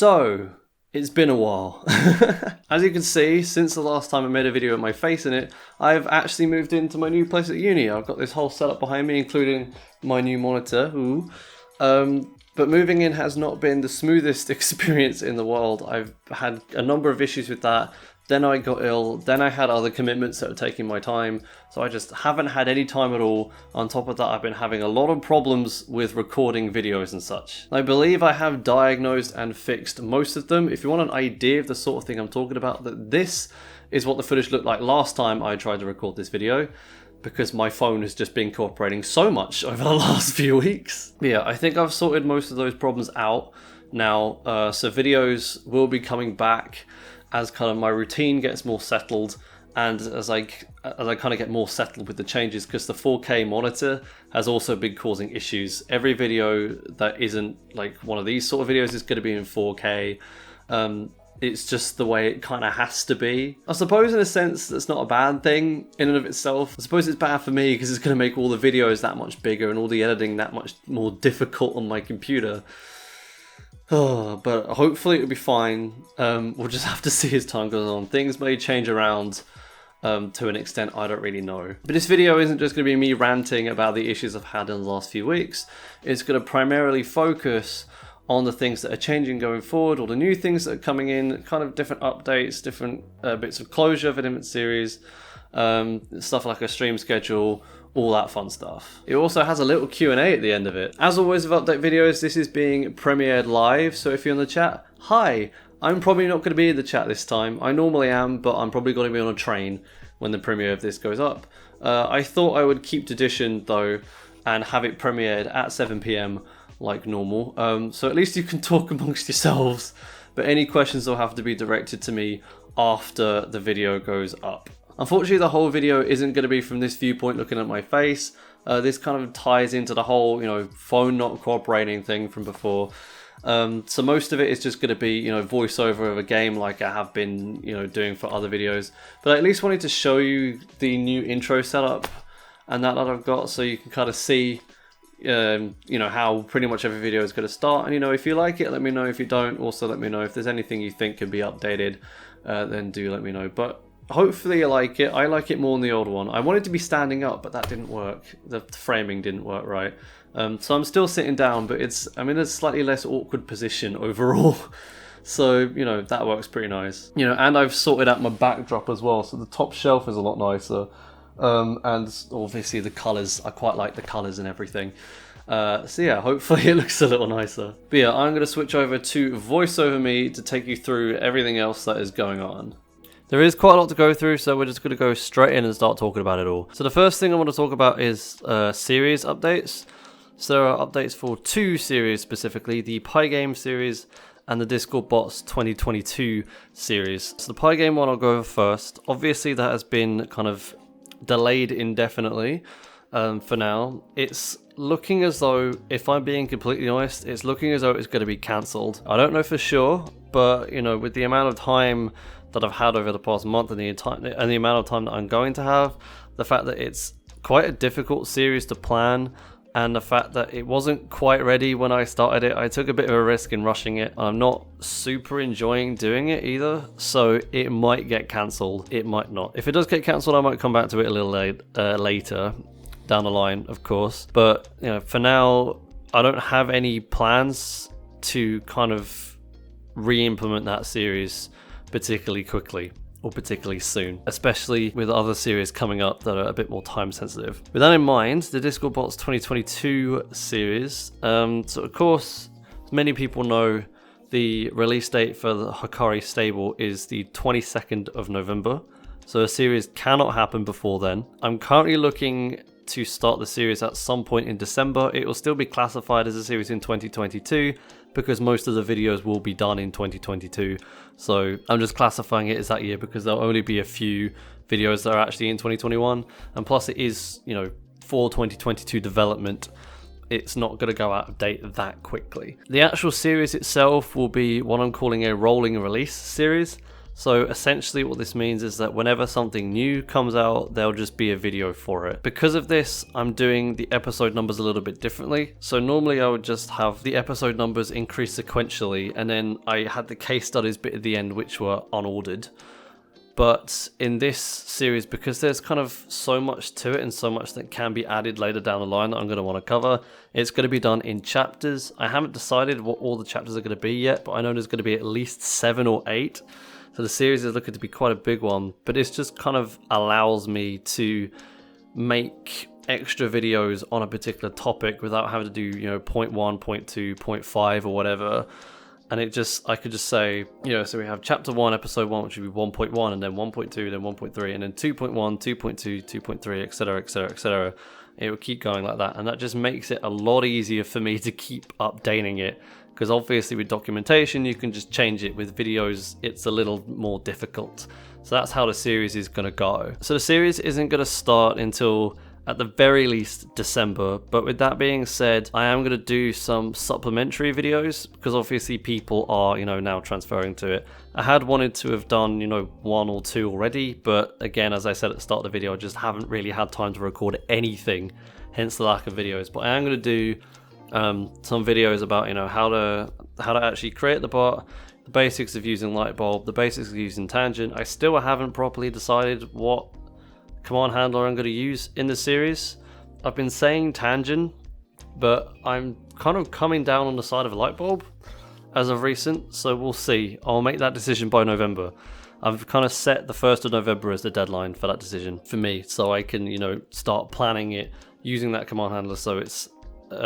So, it's been a while. As you can see, since the last time I made a video with my face in it, I've actually moved into my new place at uni. I've got this whole setup behind me, including my new monitor. Ooh. But moving in has not been the smoothest experience in the world. I've had a number of issues with that. Then I got ill, then I had other commitments that were taking my time, so I just haven't had any time at all. On top of that, I've been having a lot of problems with recording videos and such. I believe I have diagnosed and fixed most of them. If you want an idea of the sort of thing I'm talking about, that this is what the footage looked like last time I tried to record this video, because my phone has just been cooperating so much over the last few weeks. Yeah, I think I've sorted most of those problems out now, so videos will be coming back as kind of my routine gets more settled, and as I kind of get more settled with the changes, because the 4K monitor has also been causing issues. Every video that isn't like one of these sort of videos is going to be in 4K. It's just the way it kind of has to be. I suppose in a sense that's not a bad thing in and of itself. I suppose it's bad for me because it's going to make all the videos that much bigger and all the editing that much more difficult on my computer. Oh, but hopefully it'll be fine. We'll just have to see as time goes on. Things may change around to an extent I don't really know. But this video isn't just going to be me ranting about the issues I've had in the last few weeks. It's going to primarily focus on the things that are changing going forward, or the new things that are coming in, kind of different updates, different bits of closure of an series, stuff like a stream schedule, all that fun stuff. It also has a little Q&A at the end of it. As always with update videos, this is being premiered live, so if you're in the chat, hi! I'm probably not going to be in the chat this time. I normally am, but I'm probably going to be on a train when the premiere of this goes up. I thought I would keep tradition though, and have it premiered at 7 PM like normal, so at least you can talk amongst yourselves, but any questions will have to be directed to me after the video goes up. Unfortunately, the whole video isn't going to be from this viewpoint looking at my face. This kind of ties into the whole, phone not cooperating thing from before. So most of it is just going to be, voiceover of a game like I have been, doing for other videos. But I at least wanted to show you the new intro setup and that I've got, so you can kind of see, how pretty much every video is going to start. And, if you like it, let me know. If you don't, also let me know. If there's anything you think could be updated, then do let me know. But hopefully you like it. I like it more than the old one. I wanted to be standing up, but that didn't work. The framing didn't work right. So I'm still sitting down, but I'm in a slightly less awkward position overall. So, that works pretty nice. And I've sorted out my backdrop as well, so the top shelf is a lot nicer. And obviously the colours, I quite like the colours and everything. So yeah, hopefully it looks a little nicer. But yeah, I'm going to switch over to voiceover me to take you through everything else that is going on. There is quite a lot to go through, so we're just going to go straight in and start talking about it all. So the first thing I want to talk about is series updates. So there are updates for two series specifically, the Pygame series and the Discord Bots 2022 series. So the Pygame one I'll go over first. Obviously that has been kind of delayed indefinitely for now. It's looking as though, if I'm being completely honest, it's looking as though it's going to be cancelled. I don't know for sure, but with the amount of time that I've had over the past month and the amount of time that I'm going to have, the fact that it's quite a difficult series to plan, and the fact that it wasn't quite ready when I started it, I took a bit of a risk in rushing it. I'm not super enjoying doing it either, so it might get cancelled, it might not. If it does get cancelled, I might come back to it a little later down the line, of course. But for now, I don't have any plans to kind of re-implement that series particularly quickly or particularly soon, especially with other series coming up that are a bit more time sensitive. With that in mind, the Discord Bots 2022 series, so of course, as many people know, the release date for the Hikari stable is the 22nd of November, so a series cannot happen before then. I'm currently looking to start the series at some point in December. It will still be classified as a series in 2022 because most of the videos will be done in 2022. So I'm just classifying it as that year because there'll only be a few videos that are actually in 2021. And plus it is, for 2022 development, it's not going to go out of date that quickly. The actual series itself will be what I'm calling a rolling release series. So essentially what this means is that whenever something new comes out, there'll just be a video for it. Because of this, I'm doing the episode numbers a little bit differently. So normally I would just have the episode numbers increase sequentially, and then I had the case studies bit at the end which were unordered. But in this series, because there's kind of so much to it and so much that can be added later down the line that I'm going to want to cover, it's going to be done in chapters. I haven't decided what all the chapters are going to be yet, but I know there's going to be at least 7 or 8. So the series is looking to be quite a big one, but it just kind of allows me to make extra videos on a particular topic without having to do, you know, point 1, point 2, point 5 or whatever. And I could just say, you know, so we have chapter 1, episode 1, which would be 1.1, and then 1.2, then 1.3, and then 2.1, 2.2, 2.3, etc., etc., etc. It will keep going like that, and that just makes it a lot easier for me to keep updating it. Because obviously with documentation, you can just change it. With videos, it's a little more difficult. So that's how the series is going to go. So the series isn't going to start until, at the very least, December. But with that being said, I am going to do some supplementary videos because obviously people are, you know, now transferring to it. I had wanted to have done, you know, 1 or 2 already. But again, as I said at the start of the video, I just haven't really had time to record anything, hence the lack of videos. But I am going to do some videos about, you know, how to actually create the bot, the basics of using Lightbulb, the basics of using Tangent. I still haven't properly decided what command handler I'm going to use in the series. I've been saying Tangent, but I'm kind of coming down on the side of Lightbulb as of recent, so we'll see. I'll make that decision by November. I've kind of set the 1st of November as the deadline for that decision for me, so I can, you know, start planning it using that command handler, so it's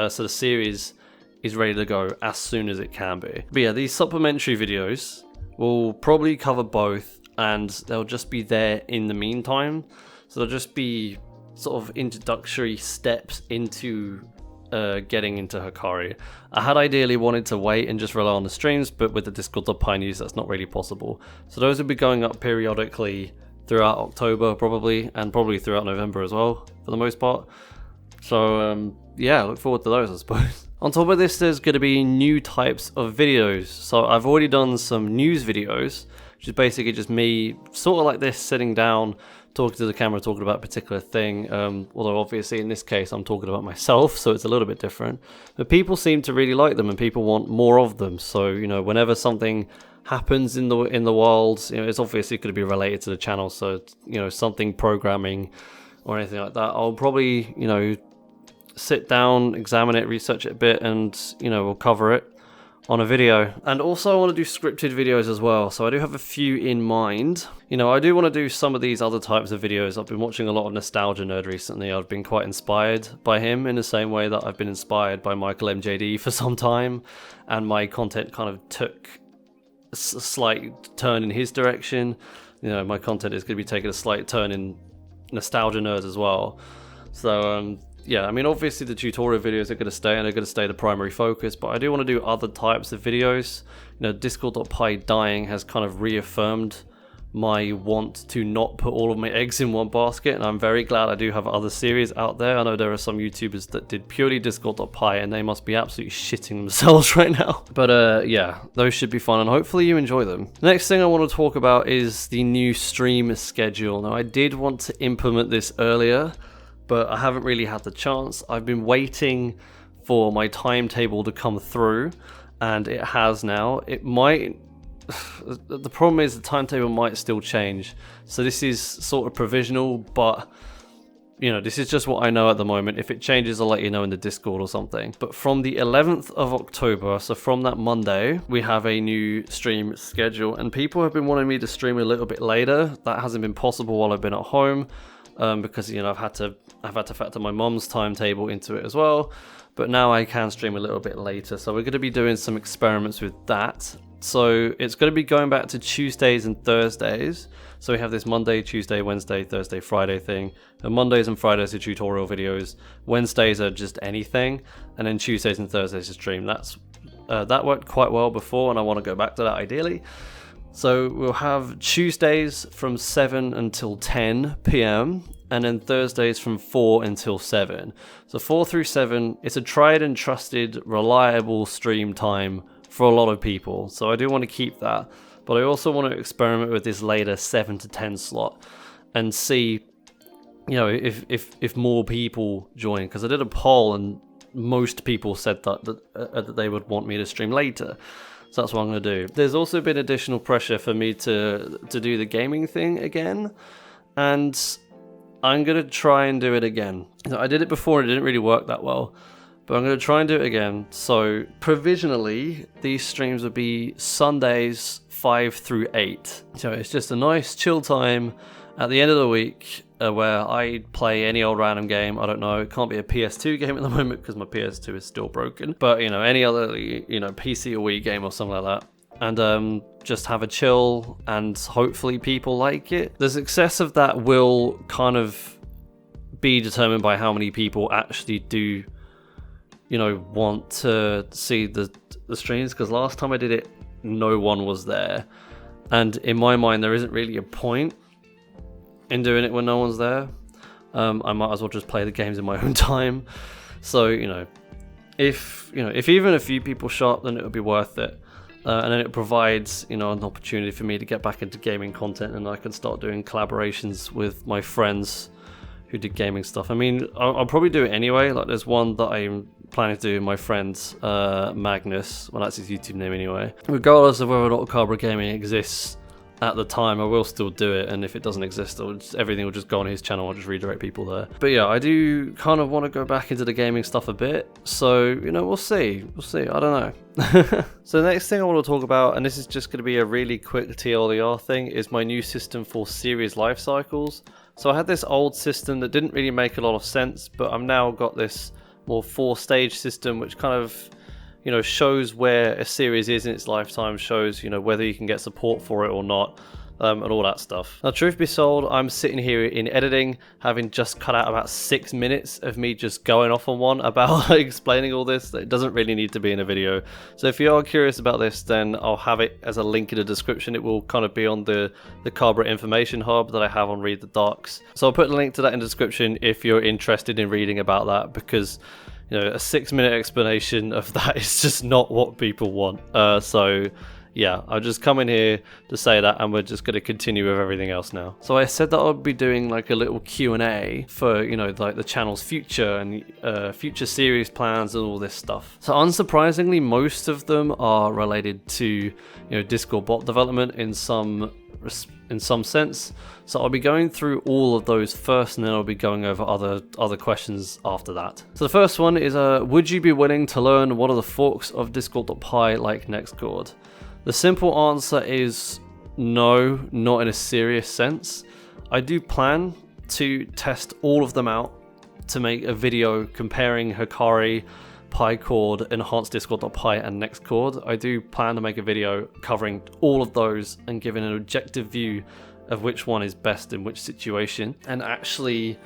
so the series is ready to go as soon as it can be. But yeah, these supplementary videos will probably cover both, and they'll just be there in the meantime. So they'll just be sort of introductory steps into getting into Hikari. I had ideally wanted to wait and just rely on the streams, but with the Discord.py news, that's not really possible. So those will be going up periodically throughout October probably, and probably throughout November as well, for the most part. So yeah, look forward to those, I suppose. On top of this, there's going to be new types of videos. So I've already done some news videos, which is basically just me sort of like this, sitting down, talking to the camera, talking about a particular thing. Although obviously in this case, I'm talking about myself, so it's a little bit different. But people seem to really like them, and people want more of them. So, you know, whenever something happens in the world, you know, it's obviously going to be related to the channel. So, you know, something programming or anything like that, I'll probably, you know, sit down, examine it, research it a bit, and, you know, we'll cover it on a video. And also I want to do scripted videos as well, so I do have a few in mind. You know, I do want to do some of these other types of videos. I've been watching a lot of Nostalgia Nerd recently. I've been quite inspired by him in the same way that I've been inspired by Michael MJD for some time, and my content kind of took a slight turn in his direction. You know, my content is going to be taking a slight turn in Nostalgia Nerds as well. So yeah, I mean, obviously the tutorial videos are going to stay, and they're going to stay the primary focus, but I do want to do other types of videos. You know, Discord.py dying has kind of reaffirmed my want to not put all of my eggs in one basket, and I'm very glad I do have other series out there. I know there are some YouTubers that did purely Discord.py, and they must be absolutely shitting themselves right now. But yeah, those should be fun, and hopefully you enjoy them. The next thing I want to talk about is the new stream schedule. Now, I did want to implement this earlier, but I haven't really had the chance. I've been waiting for my timetable to come through, and it has now. It might... The problem is the timetable might still change. So this is sort of provisional, but, you know, this is just what I know at the moment. If it changes, I'll let you know in the Discord or something. But from the 11th of October, so from that Monday, we have a new stream schedule, and people have been wanting me to stream a little bit later. That hasn't been possible while I've been at home. Because, you know, I've had to factor my mom's timetable into it as well, but now I can stream a little bit later. So we're going to be doing some experiments with that. So it's going to be going back to Tuesdays and Thursdays. So we have this Monday, Tuesday, Wednesday, Thursday, Friday thing. And Mondays and Fridays are tutorial videos. Wednesdays are just anything, and then Tuesdays and Thursdays are stream. That worked quite well before, and I want to go back to that ideally. So we'll have Tuesdays from 7 until 10 p.m. and then Thursdays from 4 until 7. So 4 through 7, it's a tried and trusted, reliable stream time for a lot of people. So I do want to keep that. But I also want to experiment with this later 7 to 10 slot and see, if more people join. Because I did a poll and most people said that they would want me to stream later. So that's what I'm going to do. There's also been additional pressure for me to do the gaming thing again. And I'm going to try and do it again. I did it before and it didn't really work that well. But I'm going to try and do it again. So provisionally, these streams would be Sundays 5 through 8. So it's just a nice chill time at the end of the week where I play any old random game. I don't know. It can't be a PS2 game at the moment because my PS2 is still broken. But, any other, PC or Wii game or something like that. And just have a chill and hopefully people like it. The success of that will kind of be determined by how many people actually do, want to see the streams. Because last time I did it, no one was there. And in my mind, there isn't really a point in doing it when no one's there. I might as well just play the games in my own time. So, if even a few people show up, then it would be worth it. And then it provides, an opportunity for me to get back into gaming content, and I can start doing collaborations with my friends who did gaming stuff. I mean, I'll probably do it anyway. Like, there's one that I'm planning to do with my friend Magnus. Well, that's his YouTube name anyway. Regardless of whether or not Carberra Gaming exists at the time, I will still do it, and if it doesn't exist, everything will just go on his channel. I'll just redirect people there. But yeah, I do kind of want to go back into the gaming stuff a bit, so we'll see. I don't know. So the next thing I want to talk about, and this is just going to be a really quick TLDR thing, is my new system for series life cycles. So I had this old system that didn't really make a lot of sense, but I've now got this more 4-stage system which kind of shows where a series is in its lifetime, shows, whether you can get support for it or not, and all that stuff. Now, truth be told, I'm sitting here in editing, having just cut out about 6 minutes of me just going off on one about explaining all this. It doesn't really need to be in a video. So if you are curious about this, then I'll have it as a link in the description. It will kind of be on the Carberra information hub that I have on Read the Docs. So I'll put the link to that in the description if you're interested in reading about that, because a 6-minute explanation of that is just not what people want. So yeah, I'll just come in here to say that, and we're just going to continue with everything else now. So I said that I'd be doing like a little Q&A for, like the channel's future and future series plans and all this stuff. So unsurprisingly, most of them are related to, Discord bot development in some sense. So I'll be going through all of those first, and then I'll be going over other questions after that. So the first one is, would you be willing to learn what are the forks of Discord.py like Nextcord? The simple answer is no, not in a serious sense. I do plan to test all of them out to make a video comparing Hikari, PyCord, Enhanced Discord.py and Nextcord. I do plan to make a video covering all of those and giving an objective view of which one is best in which situation. And actually,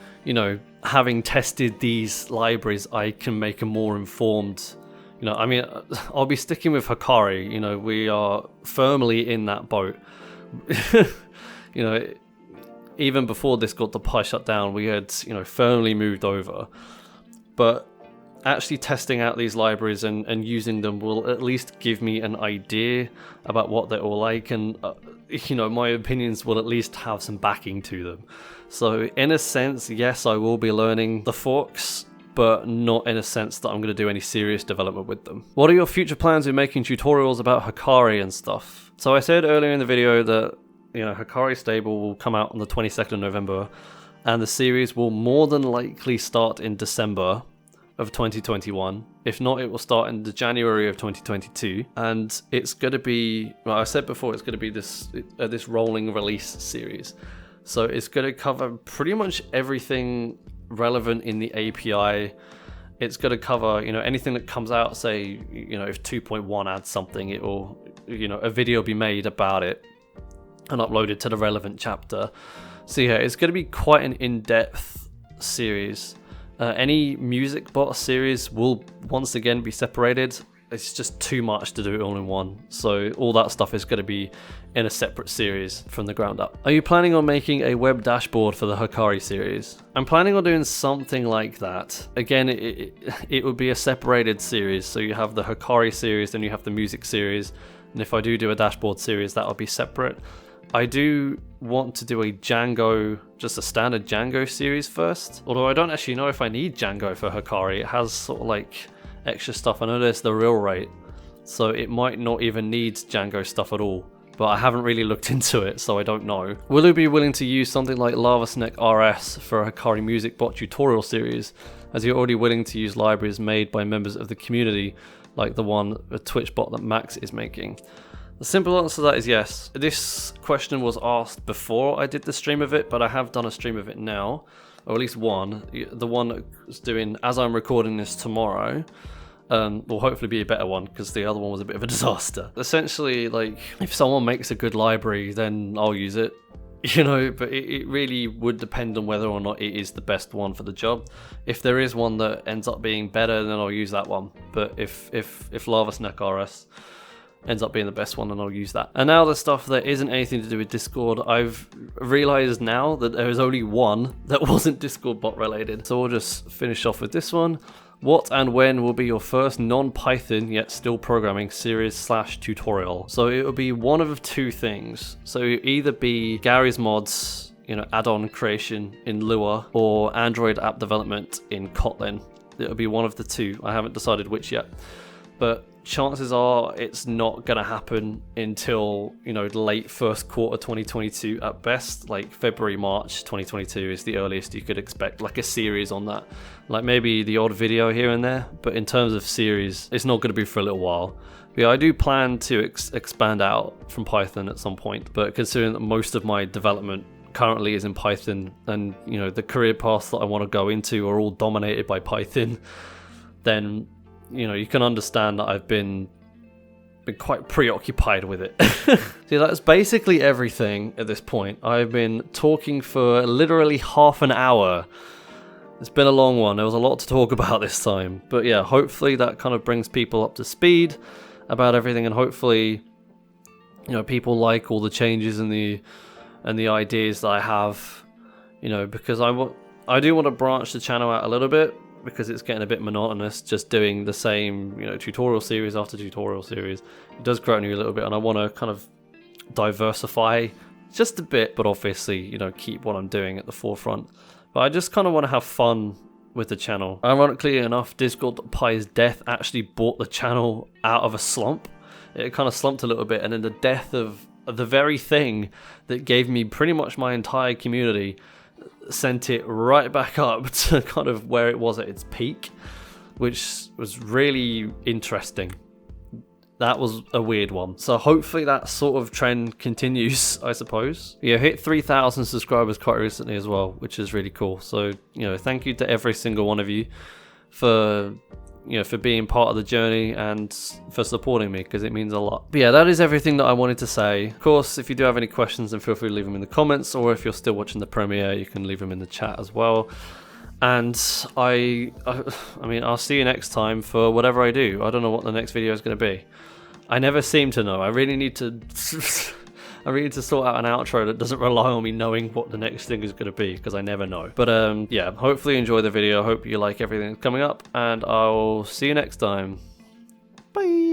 having tested these libraries, I can make a more informed, I'll be sticking with Hikari. We are firmly in that boat. Even before Discord.py shut down, we had, firmly moved over. But actually testing out these libraries and using them will at least give me an idea about what they're all like, and my opinions will at least have some backing to them. So in a sense, yes, I will be learning the forks, but not in a sense that I'm going to do any serious development with them. What are your future plans in making tutorials about Hikari and stuff? So I said earlier in the video that Hikari stable will come out on the 22nd of November, and the series will more than likely start in December of 2021. If not, it will start in the January of 2022, and it's going to be, well, I said before, it's going to be this rolling release series. So it's going to cover pretty much everything relevant in the API. It's going to cover, anything that comes out, say, if 2.1 adds something, it will, a video will be made about it and uploaded to the relevant chapter. So yeah, it's going to be quite an in-depth series. Any music bot series will once again be separated. it's just too much to do it all in one. So all that stuff is going to be in a separate series from the ground up. Are you planning on making a web dashboard for the Hikari series? I'm planning on doing something like that. Again, it would be a separated series. So you have the Hikari series, then you have the music series. And if I do a dashboard series, that'll be separate. I do want to do a Django, just a standard Django series first. Although I don't actually know if I need Django for Hikari. It has sort of like extra stuff. I know there's the real rate, so it might not even need Django stuff at all. But I haven't really looked into it, so I don't know. Will you be willing to use something like LavaSnake RS for a Hikari Music bot tutorial series, as you're already willing to use libraries made by members of the community, like the Twitch bot that Max is making? The simple answer to that is yes. This question was asked before I did the stream of it, but I have done a stream of it now, or at least one. The one that's doing, as I'm recording this tomorrow, will hopefully be a better one, because the other one was a bit of a disaster. Essentially, like, if someone makes a good library, then I'll use it, you know, but it really would depend on whether or not it is the best one for the job. If there is one that ends up being better, then I'll use that one. But if LavaSnake RS ends up being the best one, and I'll use that. And now the stuff that isn't anything to do with Discord, I've realized now that there is only one that wasn't Discord bot related. So we'll just finish off with this one. What and when will be your first non-Python yet still programming series / tutorial? So it will be one of two things. So it'll either be Gary's mods, you know, add-on creation in Lua, or Android app development in Kotlin. It'll be one of the two. I haven't decided which yet, but chances are it's not going to happen until, you know, late first quarter 2022 at best. Like February, March 2022 is the earliest you could expect like a series on that. Like maybe the odd video here and there, but in terms of series, it's not going to be for a little while. But yeah, I do plan to expand out from Python at some point, but considering that most of my development currently is in Python, and, you know, the career paths that I want to go into are all dominated by Python, then, you know, you can understand that I've been quite preoccupied with it. See, that's basically everything at this point. I've been talking for literally half an hour. It's been a long one. There was a lot to talk about this time. But yeah, hopefully that kind of brings people up to speed about everything, and hopefully, you know, people like all the changes and the ideas that I have, you know, because I do want to branch the channel out a little bit, because it's getting a bit monotonous just doing the same, you know, tutorial series after tutorial series. It does grow on you a little bit, and I want to kind of diversify just a bit, but obviously, you know, keep what I'm doing at the forefront. But I just kind of want to have fun with the channel. Ironically enough, Discord.py's death actually brought the channel out of a slump. It kind of slumped a little bit, and then the death of the very thing that gave me pretty much my entire community sent it right back up to kind of where it was at its peak, which was really interesting. That was a weird one. So hopefully that sort of trend continues, I suppose. Yeah, hit 3,000 subscribers quite recently as well, which is really cool. So, you know, thank you to every single one of you for, you know, for being part of the journey and for supporting me, because it means a lot. But yeah, that is everything that I wanted to say. Of course, if you do have any questions, then feel free to leave them in the comments, or if you're still watching the premiere, you can leave them in the chat as well. And I mean, I'll see you next time for whatever I do. I don't know what the next video is going to be. I never seem to know. I really need to sort out an outro that doesn't rely on me knowing what the next thing is going to be, because I never know. But yeah, hopefully you enjoy the video. Hope you like everything that's coming up, and I'll see you next time. Bye.